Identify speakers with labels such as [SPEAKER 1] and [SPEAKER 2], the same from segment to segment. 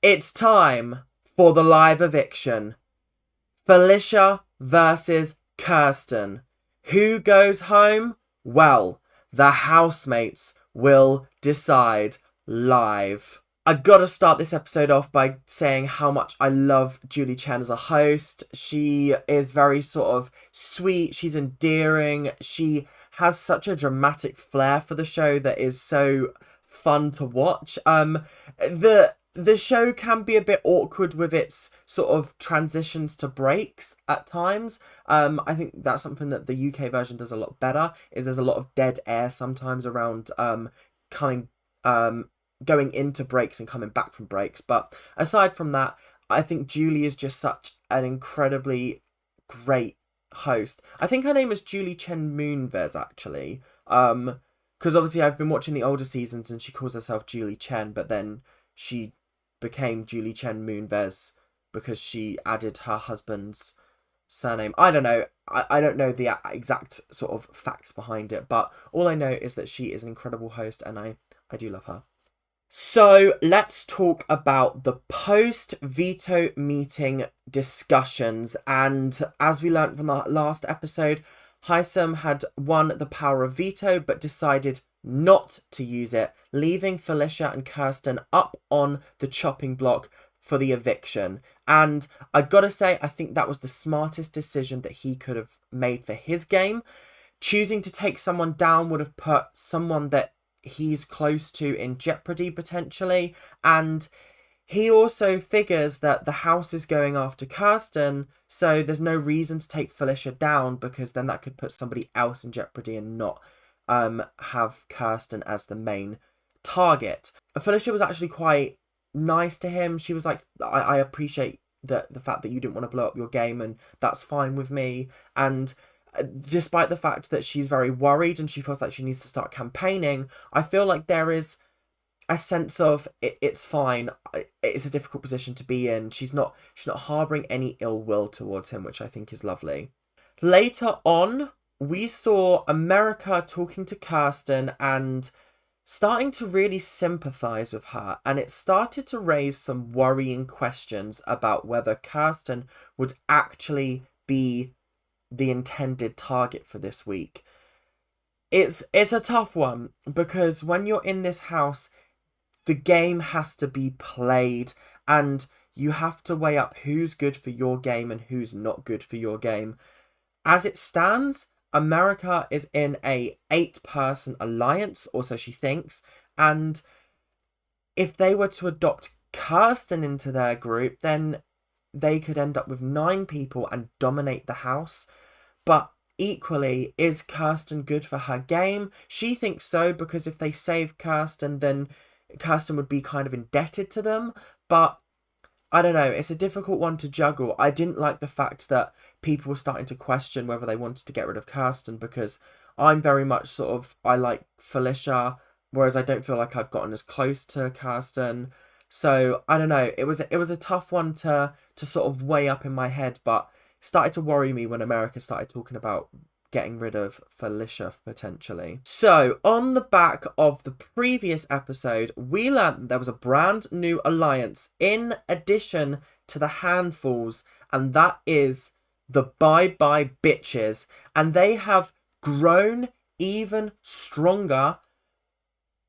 [SPEAKER 1] It's time for the live eviction. Felicia versus Kirsten. Who goes home? Well, the housemates will decide live. I gotta start this episode off by saying how much I love Julie Chen as a host. She is very sort of sweet, she's endearing, she has such a dramatic flair for the show that is so fun to watch. The show can be a bit awkward with its sort of transitions to breaks at times. I think that's something that the UK version does a lot better, is there's a lot of dead air sometimes around coming going into breaks and coming back from breaks. But aside from that, I think Julie is just such an incredibly great host. I think her name is Julie Chen Moonves, actually. Because obviously I've been watching the older seasons and she calls herself Julie Chen, but then she became Julie Chen Moonves because she added her husband's surname. I don't know. I don't know the exact sort of facts behind it, but all I know is that she is an incredible host and I do love her. So let's talk about the post-veto meeting discussions. And as we learned from the last episode, Hisam had won the power of veto but decided not to use it, leaving Felicia and Kirsten up on the chopping block for the eviction. And I gotta say, I think that was the smartest decision that he could have made for his game. Choosing to take someone down would have put someone that he's close to in jeopardy potentially, and he also figures that the house is going after Kirsten, so there's no reason to take Felicia down because then that could put somebody else in jeopardy and not have Kirsten as the main target. Felicia was actually quite nice to him. She was like, I appreciate the fact that you didn't want to blow up your game, and that's fine with me. And despite the fact that she's very worried and she feels like she needs to start campaigning, I feel like there is a sense of it's fine. It's a difficult position to be in. She's not harboring any ill will towards him, which I think is lovely. Later on, we saw America talking to Kirsten and starting to really sympathize with her, and it started to raise some worrying questions about whether Kirsten would actually be the intended target for this week. It's a tough one because when you're in this house, the game has to be played and you have to weigh up who's good for your game and who's not good for your game. As it stands, America is in a 8-person alliance, or so she thinks, and if they were to adopt Kirsten into their group, then they could end up with 9 people and dominate the house. But equally, is Kirsten good for her game? She thinks so, because if they save Kirsten, then Kirsten would be kind of indebted to them. But I don't know, it's a difficult one to juggle. I didn't like the fact that people were starting to question whether they wanted to get rid of Kirsten, because I'm very much sort of, I like Felicia, whereas I don't feel like I've gotten as close to Kirsten. So I don't know, it was a tough one to sort of weigh up in my head, but it started to worry me when America started talking about getting rid of Felicia potentially. So on the back of the previous episode, we learned that there was a brand new alliance in addition to the handfuls, and that is the Bye Bye Bitches, and they have grown even stronger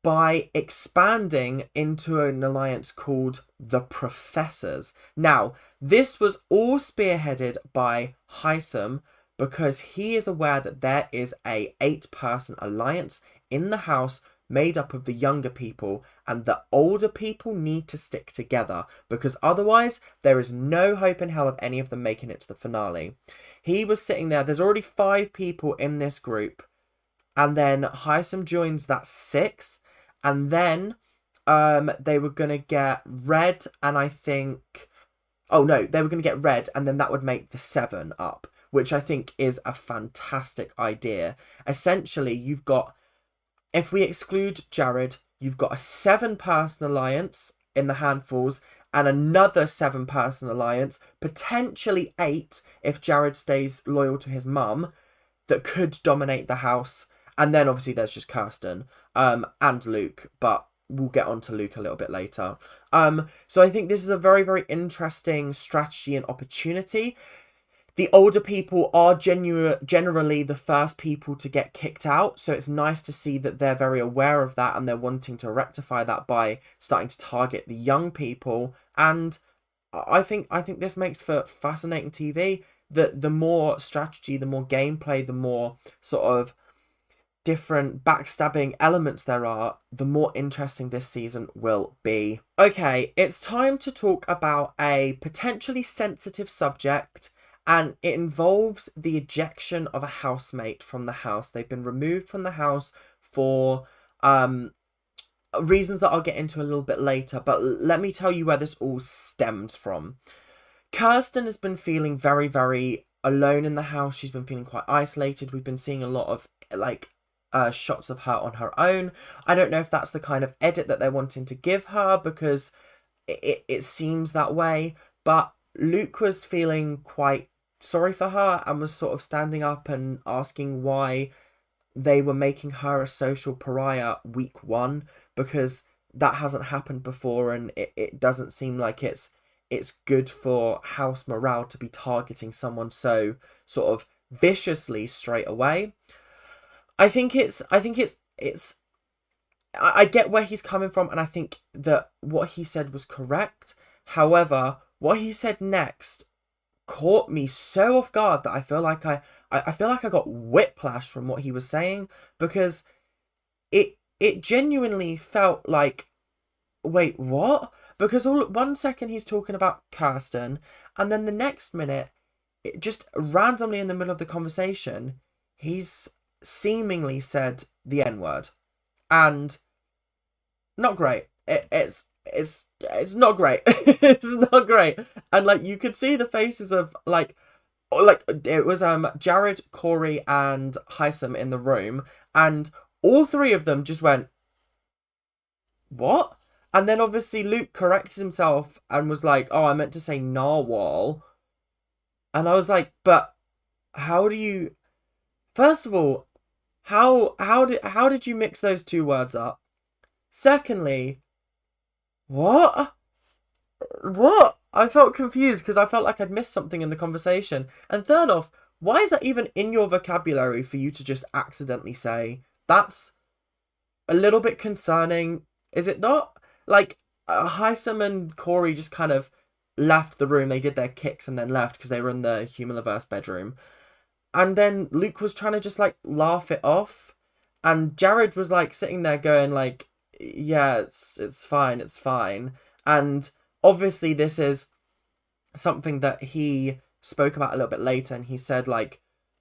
[SPEAKER 1] by expanding into an alliance called the Professors. Now, this was all spearheaded by Hisam, because he is aware that there is a 8-person alliance in the house made up of the younger people, and the older people need to stick together, because otherwise there is no hope in hell of any of them making it to the finale. He was sitting there, there's already 5 people in this group, and then Hisam joins that 6, and then they were going to get Red, and I think... Oh no, they were going to get Red, and then that would make the 7 up, which I think is a fantastic idea. Essentially, you've got, if we exclude Jared, you've got a 7-person alliance in the handfuls and another 7-person alliance, potentially 8 if Jared stays loyal to his mum, that could dominate the house. And then obviously there's just Kirsten and Luke, but we'll get on to Luke a little bit later. So I think this is a very, very interesting strategy and opportunity. The older people are generally the first people to get kicked out, so it's nice to see that they're very aware of that and they're wanting to rectify that by starting to target the young people. And I think this makes for fascinating TV. The more strategy, the more gameplay, the more sort of different backstabbing elements there are, the more interesting this season will be. Okay, it's time to talk about a potentially sensitive subject, and it involves the ejection of a housemate from the house. They've been removed from the house for reasons that I'll get into a little bit later, but let me tell you where this all stemmed from. Kirsten has been feeling very, very alone in the house. She's been feeling quite isolated. We've been seeing a lot of shots of her on her own. I don't know if that's the kind of edit that they're wanting to give her, because it seems that way, but Luke was feeling quite sorry for her and was sort of standing up and asking why they were making her a social pariah week one, because that hasn't happened before, and it doesn't seem like it's good for house morale to be targeting someone so sort of viciously straight away. I get where he's coming from, and I think that what he said was correct. However, what he said next caught me so off guard that I feel like I got whiplash from what he was saying, because it genuinely felt like, wait, what? Because one second he's talking about Kirsten, and then the next minute, just randomly in the middle of the conversation, he's seemingly said the N-word, and not great. It's not great. It's not great. And like, you could see the faces of like it was Jared, Corey, and Hisam in the room, and all three of them just went, what? And then obviously Luke corrected himself and was like, oh, I meant to say narwhal. And I was like, but how do you, first of all, how did you mix those two words up? Secondly, what? I felt confused because I felt like I'd missed something in the conversation. And third off, why is that even in your vocabulary for you to just accidentally say? That's a little bit concerning, is it not? Like, Hisam and Corey just kind of left the room. They did their kicks and then left because they were in the Humaniverse bedroom. And then Luke was trying to just like laugh it off. And Jared was like sitting there going like, yeah, it's fine, it's fine. And obviously this is something that he spoke about a little bit later, and he said like,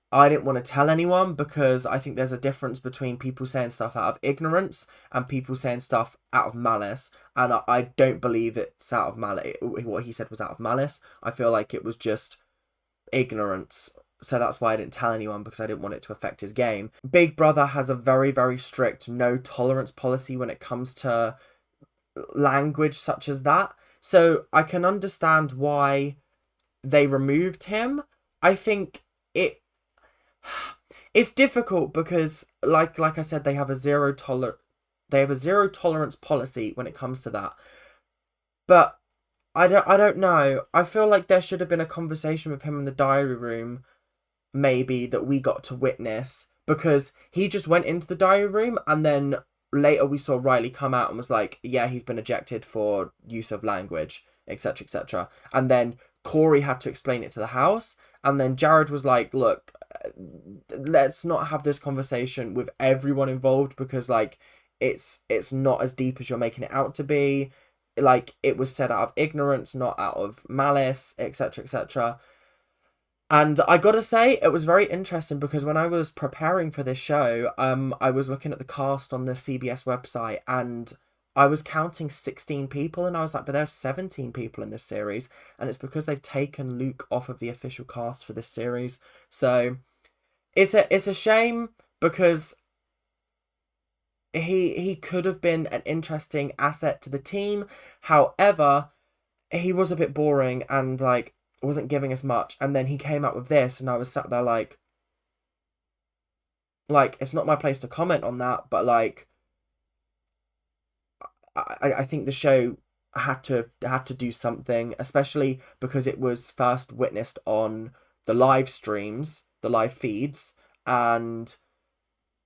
[SPEAKER 1] I didn't want to tell anyone because I think there's a difference between people saying stuff out of ignorance and people saying stuff out of malice. And I don't believe it's out of malice. What he said was out of malice. I feel like it was just ignorance. So that's why I didn't tell anyone, because I didn't want it to affect his game. Big Brother has a very, very strict no tolerance policy when it comes to language such as that. So I can understand why they removed him. I think it's difficult because like I said, they have a zero tolerance policy when it comes to that. But I don't know. I feel like there should have been a conversation with him in the diary room, maybe, that we got to witness, because he just went into the diary room and then later we saw Riley come out and was like, yeah, he's been ejected for use of language, etc, etc. And then Corey had to explain it to the house, and then Jared was like, look, let's not have this conversation with everyone involved, because like it's not as deep as you're making it out to be. Like, it was said out of ignorance, not out of malice, etc, etc. And I gotta say, it was very interesting because when I was preparing for this show, I was looking at the cast on the CBS website, and I was counting 16 people, and I was like, but there's 17 people in this series, and it's because they've taken Luke off of the official cast for this series. So it's a shame, because he could have been an interesting asset to the team. However, he was a bit boring and like wasn't giving us much, and then he came out with this, and I was sat there like it's not my place to comment on that, but like, I think the show had to do something, especially because it was first witnessed on the live streams, the live feeds, and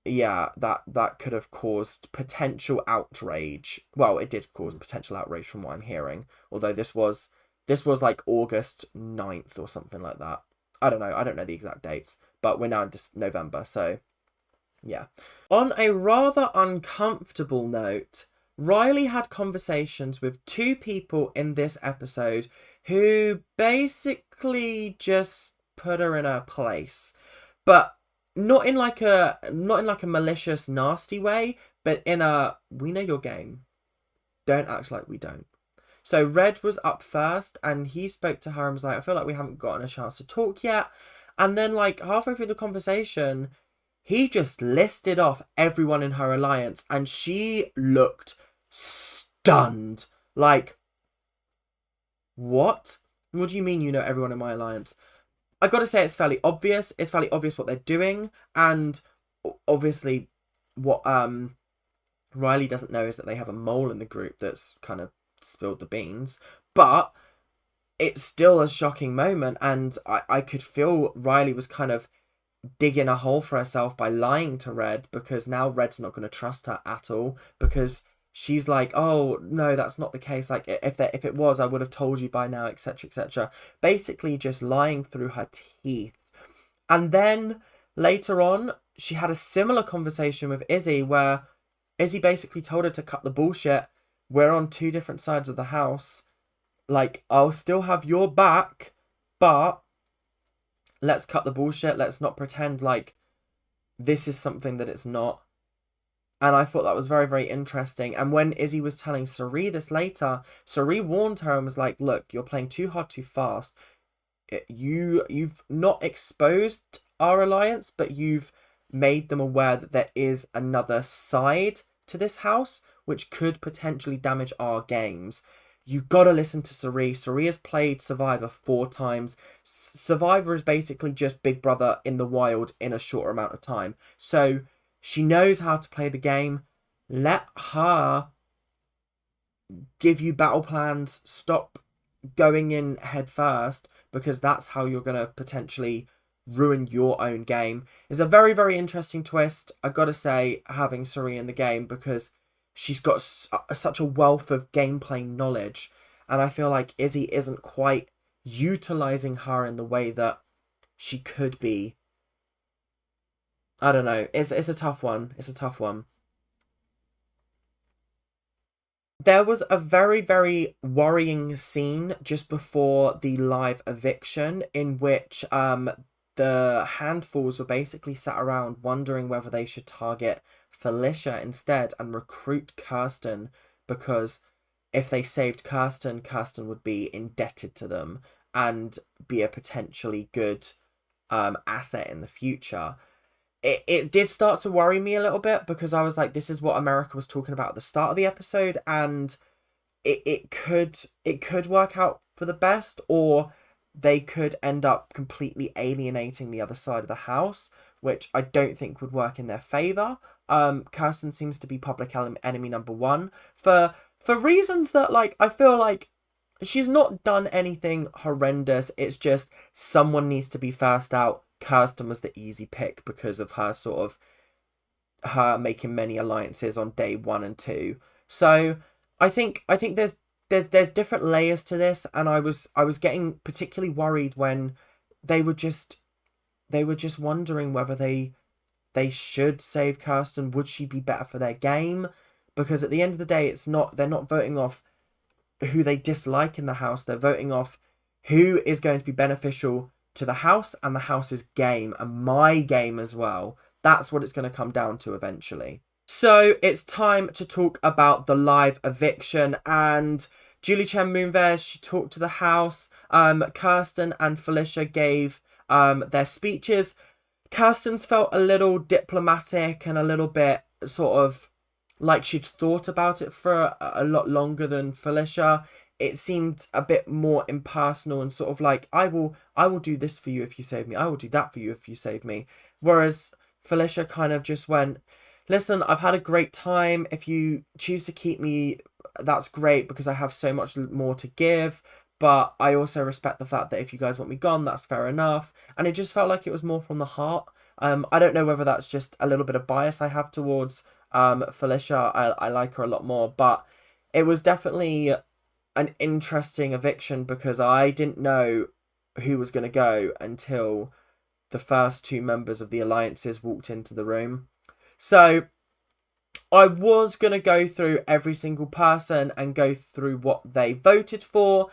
[SPEAKER 1] yeah, that could have caused potential outrage. Well, it did cause potential outrage from what I'm hearing, although this was like August 9th or something like that. I don't know the exact dates, but we're now in November, so yeah. On a rather uncomfortable note, Riley had conversations with two people in this episode who basically just put her in her place. But not in like a malicious, nasty way, but in a we know your game. Don't act like we don't. So Red was up first and he spoke to her and was like, I feel like we haven't gotten a chance to talk yet. And then like halfway through the conversation, he just listed off everyone in her alliance and she looked stunned. Like, what? What do you mean you know everyone in my alliance? I gotta say it's fairly obvious. It's fairly obvious what they're doing. And obviously what Riley doesn't know is that they have a mole in the group that's kind of spilled the beans. But it's still a shocking moment. And I could feel Riley was kind of digging a hole for herself by lying to Red, because now Red's not going to trust her at all, because she's like, oh no, that's not the case, like if it was, I would have told you by now, etc, etc, basically just lying through her teeth. And then later on she had a similar conversation with Izzy where Izzy basically told her to cut the bullshit. We're on two different sides of the house, like I'll still have your back, but let's cut the bullshit. Let's not pretend like this is something that it's not. And I thought that was very, very interesting. And when Izzy was telling Sari this later, Sari warned her and was like, look, you're playing too hard, too fast. You've not exposed our alliance, but you've made them aware that there is another side to this house, which could potentially damage our games. You gotta listen to Sari. Sari has played Survivor 4 times. Survivor is basically just Big Brother in the wild in a shorter amount of time. So she knows how to play the game. Let her give you battle plans. Stop going in head first, because that's how you're gonna potentially ruin your own game. It's a very, very interesting twist, I gotta say, having Sari in the game, because she's got such a wealth of gameplay knowledge, and I feel like Izzy isn't quite utilising her in the way that she could be. I don't know. It's a tough one. It's a tough one. There was a very, very worrying scene just before the live eviction in which the handfuls were basically sat around wondering whether they should target Felicia instead and recruit Kirsten, because if they saved Kirsten, Kirsten would be indebted to them and be a potentially good asset in the future. It did start to worry me a little bit, because I was like, this is what America was talking about at the start of the episode, and it could work out for the best, or they could end up completely alienating the other side of the house, which I don't think would work in their favour. Kirsten seems to be public enemy number one for reasons that, like, I feel like she's not done anything horrendous. It's just someone needs to be first out. Kirsten was the easy pick because of her her making many alliances on day 1 and 2. So I think there's different layers to this, and I was getting particularly worried when they were just wondering whether they should save Kirsten. Would she be better for their game? Because at the end of the day, they're not voting off who they dislike in the house. They're voting off who is going to be beneficial to the house and the house's game, and my game as well. That's what it's going to come down to eventually. So it's time to talk about the live eviction, and Julie Chen Moonves, she talked to the house. Kirsten and Felicia gave their speeches. Kirsten's felt a little diplomatic and a little bit sort of like she'd thought about it for a lot longer than Felicia. It seemed a bit more impersonal and sort of like, I will do this for you if you save me. I will do that for you if you save me. Whereas Felicia kind of just went, listen, I've had a great time. If you choose to keep me that's great because I have so much more to give. But I also respect the fact that if you guys want me gone, that's fair enough. And it just felt like it was more from the heart. I don't know whether that's just a little bit of bias I have towards Felicia. I like her a lot more, but it was definitely an interesting eviction because I didn't know who was going to go until the first two members of the alliances walked into the room. So I was going to go through every single person and go through what they voted for.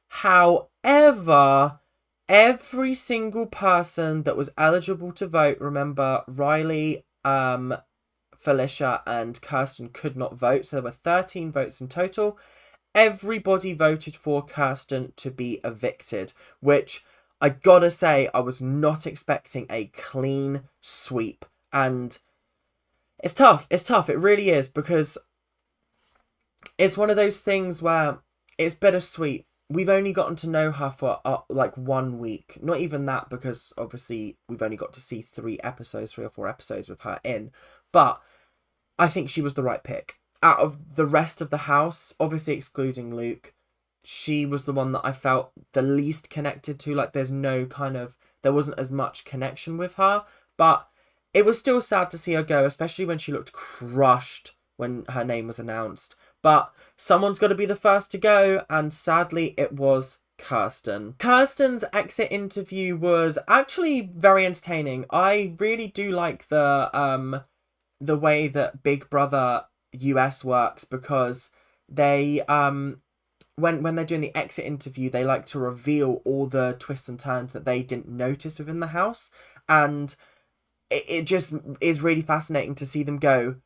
[SPEAKER 1] However, every single person that was eligible to vote, remember, Riley, Felicia and Kirsten could not vote. So there were 13 votes in total. Everybody voted for Kirsten to be evicted, which I gotta say, I was not expecting a clean sweep. And it's tough. It's tough. It really is, because it's one of those things where it's bittersweet. We've only gotten to know her for like 1 week. Not even that, because obviously we've only got to see 3 or 4 episodes with her in. But I think she was the right pick. Out of the rest of the house, obviously excluding Luke, she was the one that I felt the least connected to. Like, there wasn't as much connection with her. But it was still sad to see her go, especially when she looked crushed when her name was announced. But someone's got to be the first to go, and sadly it was Kirsten. Kirsten's exit interview was actually very entertaining. I really do like the way that Big Brother US works, because they when they're doing the exit interview, they like to reveal all the twists and turns that they didn't notice within the house, and it just is really fascinating to see them go,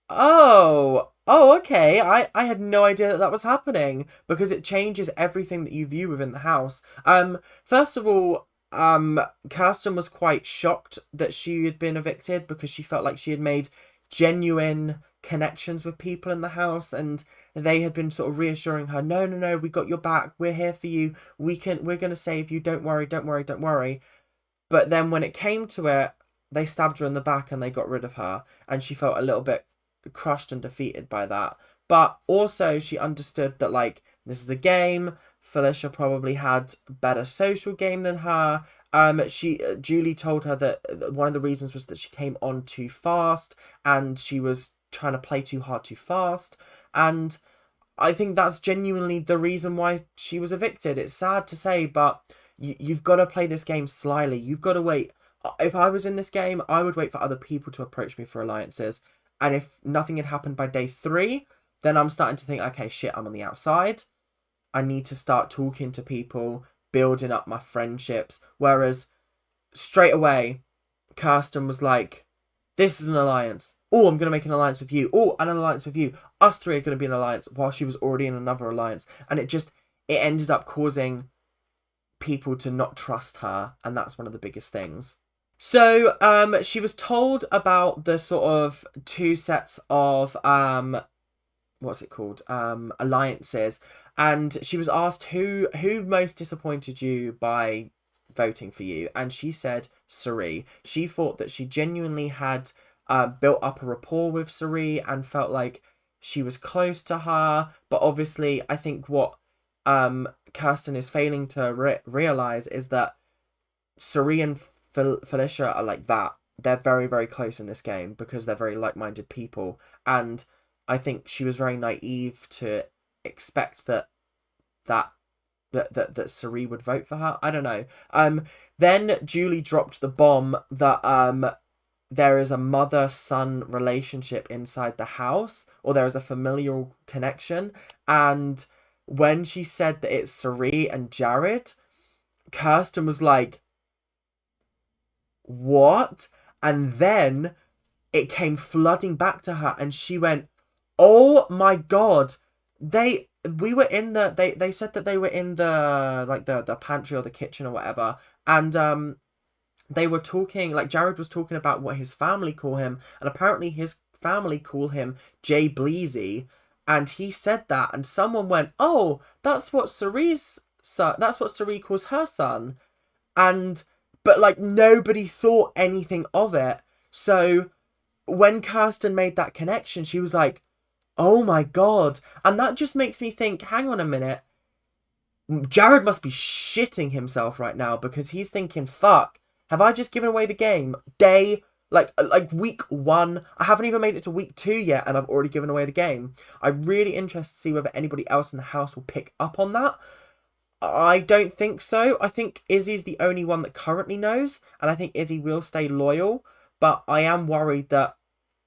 [SPEAKER 1] oh, okay, I had no idea that was happening, because it changes everything that you view within the house. First of all, Kirsten was quite shocked that she had been evicted, because she felt like she had made genuine connections with people in the house, and they had been sort of reassuring her, no, we got your back, we're here for you, we're going to save you, don't worry. But then when it came to it, they stabbed her in the back and they got rid of her, and she felt a little bit crushed and defeated by that. But also she understood that, like, this is a game. Felicia probably had better social game than her. Julie told her that one of the reasons was that she came on too fast, and she was trying to play too hard too fast. And I think that's genuinely the reason why she was evicted. It's sad to say, but you've got to play this game slyly. You've got to wait. If I was in this game, I would wait for other people to approach me for alliances. And if nothing had happened by day 3, then I'm starting to think, okay, shit, I'm on the outside. I need to start talking to people, building up my friendships. Whereas straight away, Kirsten was like, this is an alliance. Oh, I'm going to make an alliance with you. Oh, an alliance with you. Us 3 are going to be an alliance, while she was already in another alliance. And it ended up causing people to not trust her. And that's one of the biggest things. So, she was told about the sort of 2 sets of, alliances. And she was asked who most disappointed you by voting for you. And she said Cirie. She thought that she genuinely had built up a rapport with Cirie and felt like she was close to her. But obviously, I think what Kirsten is failing to realise is that Cirie and Felicia are like that. They're very, very close in this game because they're very like-minded people. And I think she was very naive to expect that Cirie would vote for her. I don't know. Then Julie dropped the bomb that there is a mother-son relationship inside the house, or there is a familial connection. And when she said that it's Cirie and Jared, Kirsten was like, what? And then it came flooding back to her, and she went, oh my god, they said that they were in the pantry or the kitchen or whatever, and they were talking, like, Jared was talking about what his family call him, and apparently his family call him Jay Bleezy, and he said that, and someone went, oh, that's what Cirie calls her son. But like, nobody thought anything of it. So when Kirsten made that connection, she was like, Oh my God. And that just makes me think, hang on a minute. Jared must be shitting himself right now because he's thinking, fuck, have I just given away the game? Like week 1. I haven't even made it to week 2 yet and I've already given away the game. I'm really interested to see whether anybody else in the house will pick up on that. I don't think so. I think Izzy's the only one that currently knows, and I think Izzy will stay loyal. But I am worried that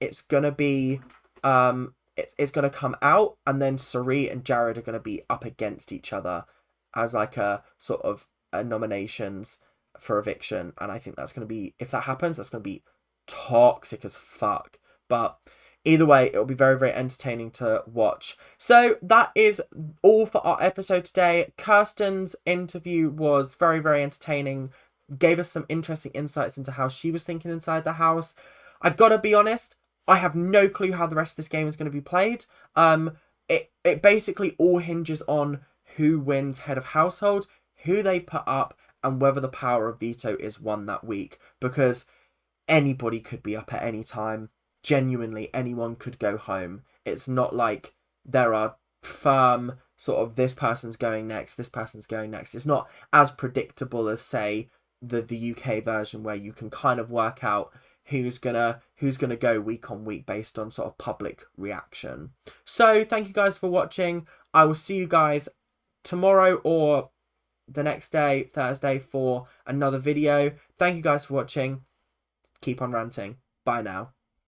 [SPEAKER 1] it's gonna be it's gonna come out, and then Sari and Jared are gonna be up against each other as like a sort of a nominations for eviction, and I think that's gonna be, if that happens, that's gonna be toxic as fuck. But either way, it'll be very, very entertaining to watch. So that is all for our episode today. Kirsten's interview was very, very entertaining. Gave us some interesting insights into how she was thinking inside the house. I gotta be honest, I have no clue how the rest of this game is going to be played. It basically all hinges on who wins head of household, who they put up, and whether the power of veto is won that week. Because anybody could be up at any time. Genuinely, anyone could go home. It's not like there are firm sort of this person's going next, this person's going next. It's not as predictable as, say, the UK version, where you can kind of work out who's gonna go week on week based on sort of public reaction. So thank you guys for watching. I will see you guys tomorrow or the next day, Thursday, for another video. Thank you guys for watching. Keep on ranting. Bye now.